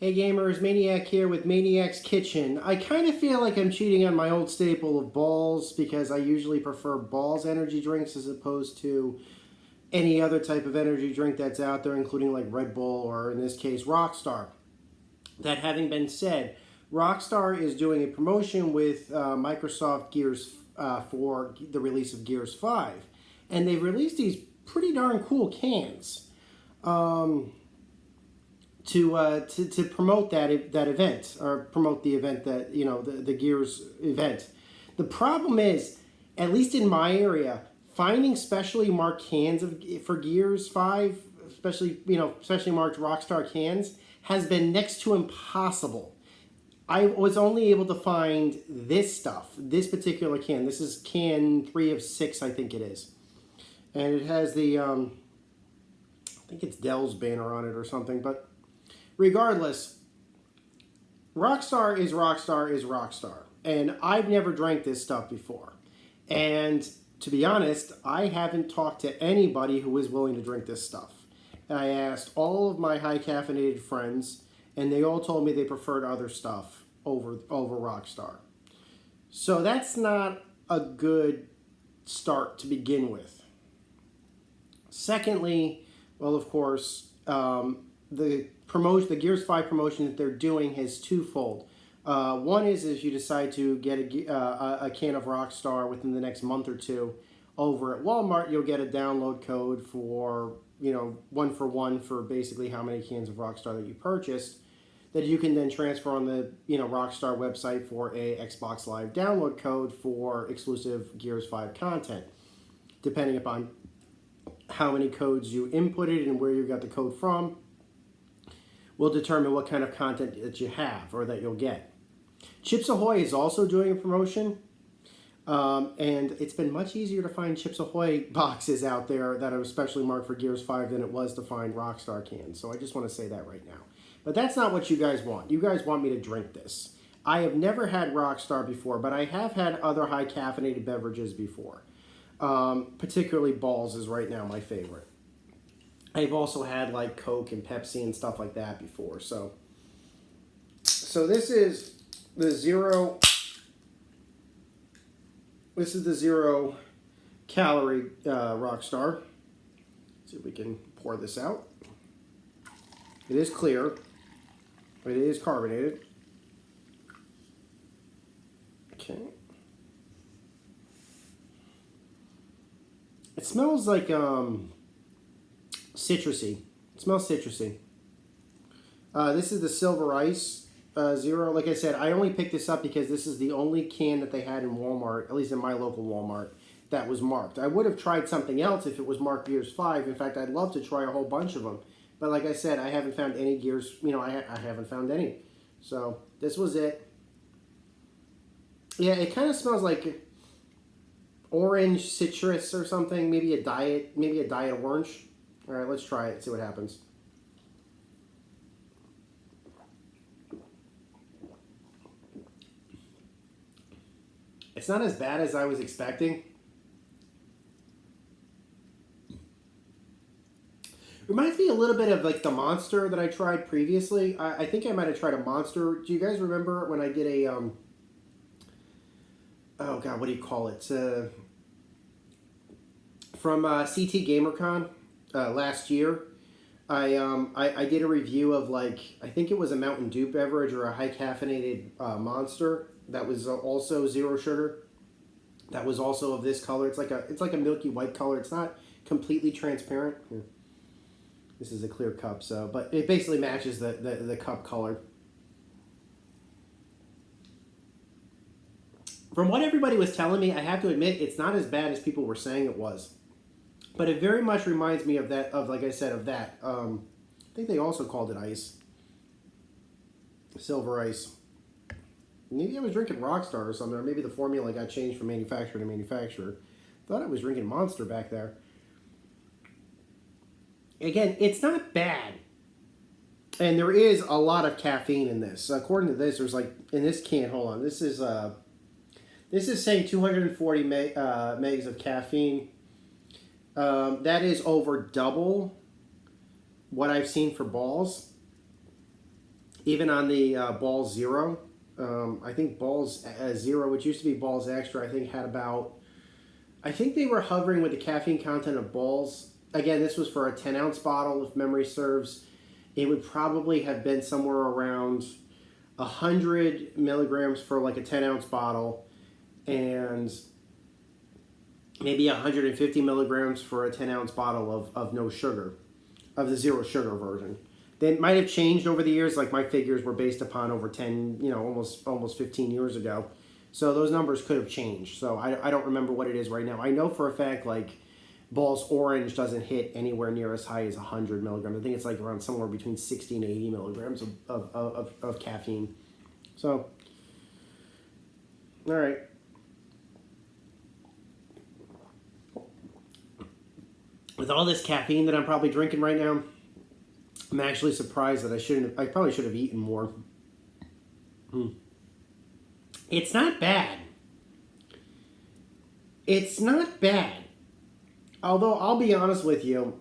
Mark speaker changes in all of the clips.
Speaker 1: Hey gamers, Maniac here with Maniac's Kitchen. I kind of feel like I'm cheating on my old staple of Balls because I usually prefer Balls energy drinks as opposed to any other type of energy drink that's out there, including like Red Bull or in this case Rockstar. That having been said, Rockstar is doing a promotion with Microsoft Gears for the release of Gears 5. And they've released these pretty darn cool cans. To promote that event, or promote the event that, you know, the Gears event. The problem is, at least in my area, finding specially marked cans for Gears 5, especially marked Rockstar cans, has been next to impossible. I was only able to find this stuff, this particular can. This is can 3 of 6, I think it is. And it has the, I think it's Dell's banner on it or something, but regardless, Rockstar is Rockstar is Rockstar. And I've never drank this stuff before. And to be honest, I haven't talked to anybody who is willing to drink this stuff. I asked all of my high caffeinated friends, and they all told me they preferred other stuff over Rockstar. So that's not a good start to begin with. Secondly, well, of course, the Gears 5 promotion that they're doing is twofold. One is if you decide to get a can of Rockstar within the next month or two over at Walmart, you'll get a download code for, 1 for basically how many cans of Rockstar that you purchased, that you can then transfer on the, Rockstar website for a Xbox Live download code for exclusive Gears 5 content. Depending upon how many codes you inputted and where you got the code from, will determine what kind of content that you have or that you'll get. Chips Ahoy is also doing a promotion, and it's been much easier to find Chips Ahoy boxes out there that are especially marked for Gears 5 than it was to find Rockstar cans. So I just want to say that right now. But that's not what you guys want. You guys want me to drink this. I have never had Rockstar before, but I have had other high caffeinated beverages before. Particularly Balls is right now my favorite. I've also had like Coke and Pepsi and stuff like that before. So this is the zero. This is the 0 calorie Rockstar. See if we can pour this out. It is clear. It is carbonated. Okay. It smells like citrusy. It smells citrusy. This is the Silver Ice 0. Like I said, I only picked this up because this is the only can that they had in Walmart, at least in my local Walmart, that was marked. I would have tried something else if it was marked Gears 5. In fact, I'd love to try a whole bunch of them. But like I said, I haven't found any Gears, I haven't found any. So this was it. Yeah, it kind of smells like orange citrus or something. Maybe a diet orange. All right, let's try it, see what happens. It's not as bad as I was expecting. Reminds me a little bit of like the Monster that I tried previously. I think I might have tried a Monster. Do you guys remember when I did a, oh God, what do you call it? From CT GamerCon last year, I did a review of like, I think it was a Mountain Dew beverage or a high caffeinated Monster that was also 0 sugar. That was also of this color. It's like a milky white color. It's not completely transparent. Here. This is a clear cup, so but it basically matches the cup color. From what everybody was telling me, I have to admit it's not as bad as people were saying it was. But it very much reminds me of that, like I said, of that. I think they also called it ice. Silver Ice. Maybe I was drinking Rockstar or something, or maybe the formula got changed from manufacturer to manufacturer. Thought I was drinking Monster back there. Again, it's not bad. And there is a lot of caffeine in this. According to this, there's like, in this can, hold on, this is saying 240 megs of caffeine. That is over double what I've seen for Balls. Even on the Balls Zero, I think Balls Zero, which used to be Balls Extra, I think had about, I think they were hovering with the caffeine content of Balls. Again, this was for a 10-ounce bottle, if memory serves. It would probably have been somewhere around 100 milligrams for like a 10-ounce bottle, and maybe 150 milligrams for a 10-ounce bottle of no sugar, of the zero sugar version. They might have changed over the years. Like my figures were based upon over 10, almost 15 years ago. So those numbers could have changed. So I don't remember what it is right now. I know for a fact like Balls Orange doesn't hit anywhere near as high as 100 milligrams. I think it's like around somewhere between 60 and 80 milligrams of caffeine. So, all right. With all this caffeine that I'm probably drinking right now, I'm actually surprised that I probably should have eaten more. It's not bad. It's not bad. Although, I'll be honest with you,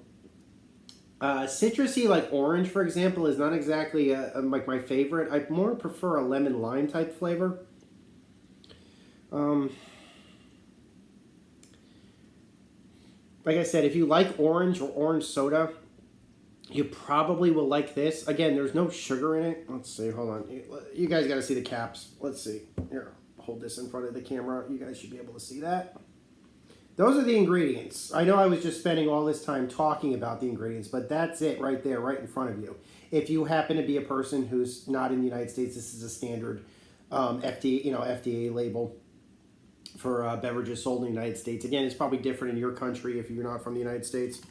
Speaker 1: citrusy like orange, for example, is not exactly like my favorite. I more prefer a lemon lime type flavor. Like I said, if you like orange or orange soda, you probably will like this. Again, there's no sugar in it. Let's see, hold on. You guys got to see the caps. Let's see. Here, hold this in front of the camera. You guys should be able to see that. Those are the ingredients. I know I was just spending all this time talking about the ingredients, but that's it right there, right in front of you. If you happen to be a person who's not in the United States, this is a standard FDA label for beverages sold in the United States. Again, it's probably different in your country if you're not from the United States.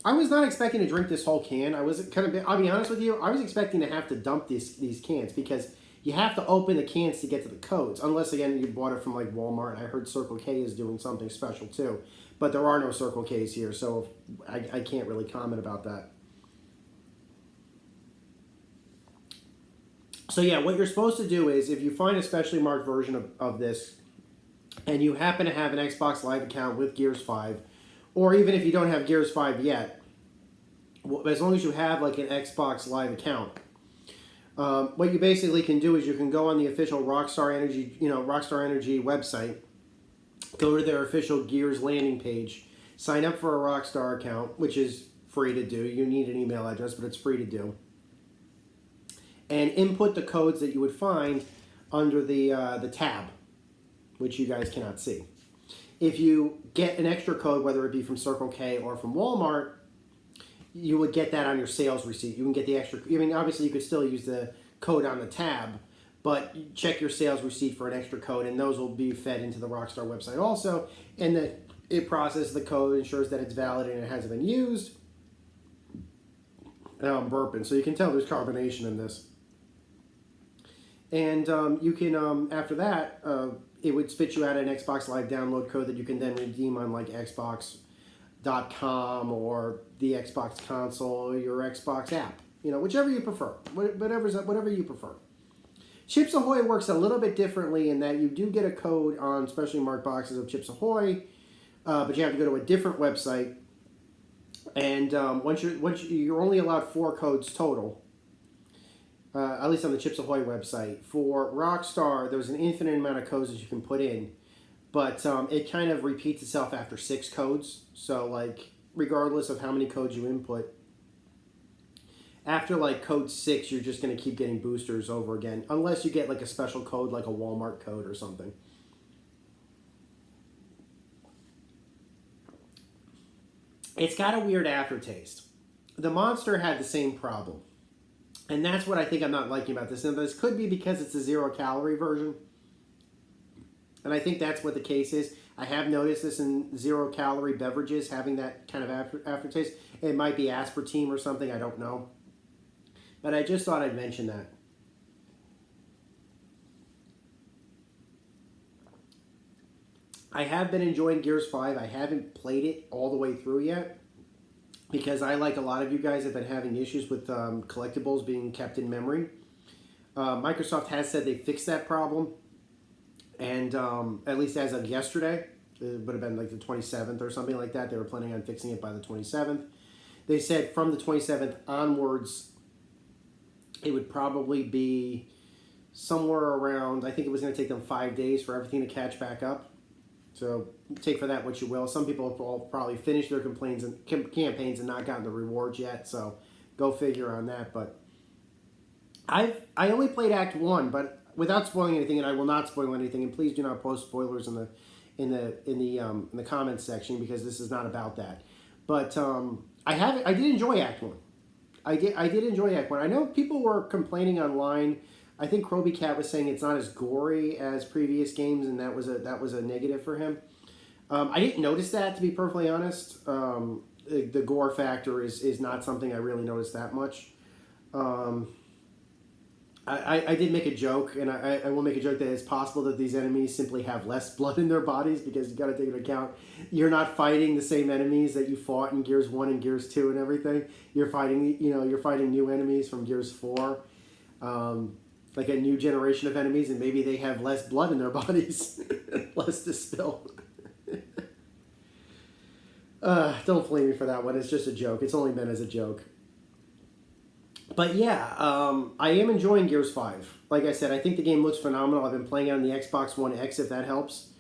Speaker 1: I was not expecting to drink this whole can. I'll be honest with you, I was expecting to have to dump these cans because you have to open the cans to get to the codes. Unless, again, you bought it from like Walmart. I heard Circle K is doing something special too. But there are no Circle Ks here, so I can't really comment about that. So yeah, what you're supposed to do is, if you find a specially marked version of this, and you happen to have an Xbox Live account with Gears 5, or even if you don't have Gears 5 yet, as long as you have like an Xbox Live account, what you basically can do is you can go on the official Rockstar Energy website, go to their official Gears landing page, sign up for a Rockstar account, which is free to do. You need an email address, but it's free to do. And input the codes that you would find under the tab, which you guys cannot see. If you get an extra code, whether it be from Circle K or from Walmart, you would get that on your sales receipt. You can get the extra. I mean, obviously, you could still use the code on the tab, but check your sales receipt for an extra code, and those will be fed into the Rockstar website also. And that it processes the code, ensures that it's valid and it hasn't been used. Now I'm burping, so you can tell there's carbonation in this. And you can, after that, it would spit you out an Xbox Live download code that you can then redeem on like Xbox.com or the Xbox console or your Xbox app. Whichever you prefer. Whatever you prefer. Chips Ahoy works a little bit differently in that you do get a code on specially marked boxes of Chips Ahoy, but you have to go to a different website. And once you're only allowed 4 codes total. At least on the Chips Ahoy website. For Rockstar, there's an infinite amount of codes that you can put in, but it kind of repeats itself after 6 codes. So, like, regardless of how many codes you input, after, like, code 6, you're just going to keep getting boosters over again, unless you get, like, a special code, like a Walmart code or something. It's got a weird aftertaste. The Monster had the same problem. And that's what I think I'm not liking about this. And this could be because it's a 0-calorie version. And I think that's what the case is. I have noticed this in 0-calorie beverages, having that kind of aftertaste. It might be aspartame or something. I don't know. But I just thought I'd mention that. I have been enjoying Gears 5. I haven't played it all the way through yet. Because I, like a lot of you guys, have been having issues with collectibles being kept in memory. Microsoft has said they fixed that problem. And at least as of yesterday, it would have been like the 27th or something like that. They were planning on fixing it by the 27th. They said from the 27th onwards, it would probably be somewhere around, I think it was going to take them 5 days for everything to catch back up. So take for that what you will. Some people have probably finished their campaigns and not gotten the rewards yet. So go figure on that. But I only played Act 1, but without spoiling anything, and I will not spoil anything. And please do not post spoilers in the comments section, because this is not about that. But I did enjoy Act 1. I did enjoy Act 1. I know people were complaining online. I think Kroby Cat was saying it's not as gory as previous games, and that was a negative for him. I didn't notice that, to be perfectly honest. The gore factor is not something I really noticed that much. I did make a joke, and I will make a joke that it's possible that these enemies simply have less blood in their bodies, because you got to take into account you're not fighting the same enemies that you fought in Gears 1 and Gears 2 and everything. You're fighting new enemies from Gears 4. Like a new generation of enemies, and maybe they have less blood in their bodies, less to spill. Don't flame me for that one. It's just a joke. It's only meant as a joke. But yeah, I am enjoying Gears 5. Like I said, I think the game looks phenomenal. I've been playing it on the Xbox One X, if that helps.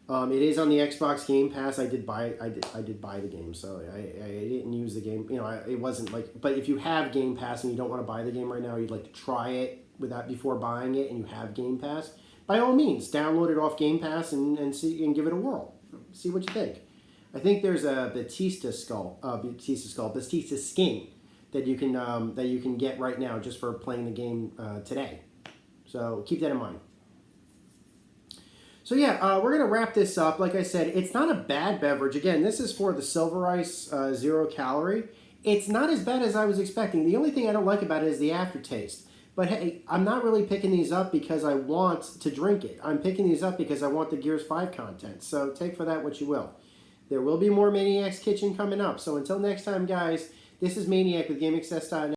Speaker 1: It is on the Xbox Game Pass. I did buy the game, so I didn't use the game. It wasn't like. But if you have Game Pass and you don't want to buy the game right now, you'd like to try it before buying it, and you have Game Pass, by all means, download it off Game Pass and see and give it a whirl. See what you think. I think there's a Batista skin that you can get right now just for playing the game today. So keep that in mind. So yeah, we're gonna wrap this up. Like I said, it's not a bad beverage. Again, this is for the Silver Ice 0 calorie. It's not as bad as I was expecting. The only thing I don't like about it is the aftertaste. But hey, I'm not really picking these up because I want to drink it. I'm picking these up because I want the Gears 5 content. So take for that what you will. There will be more Maniac's Kitchen coming up. So until next time, guys, this is Maniac with GameAccess.net.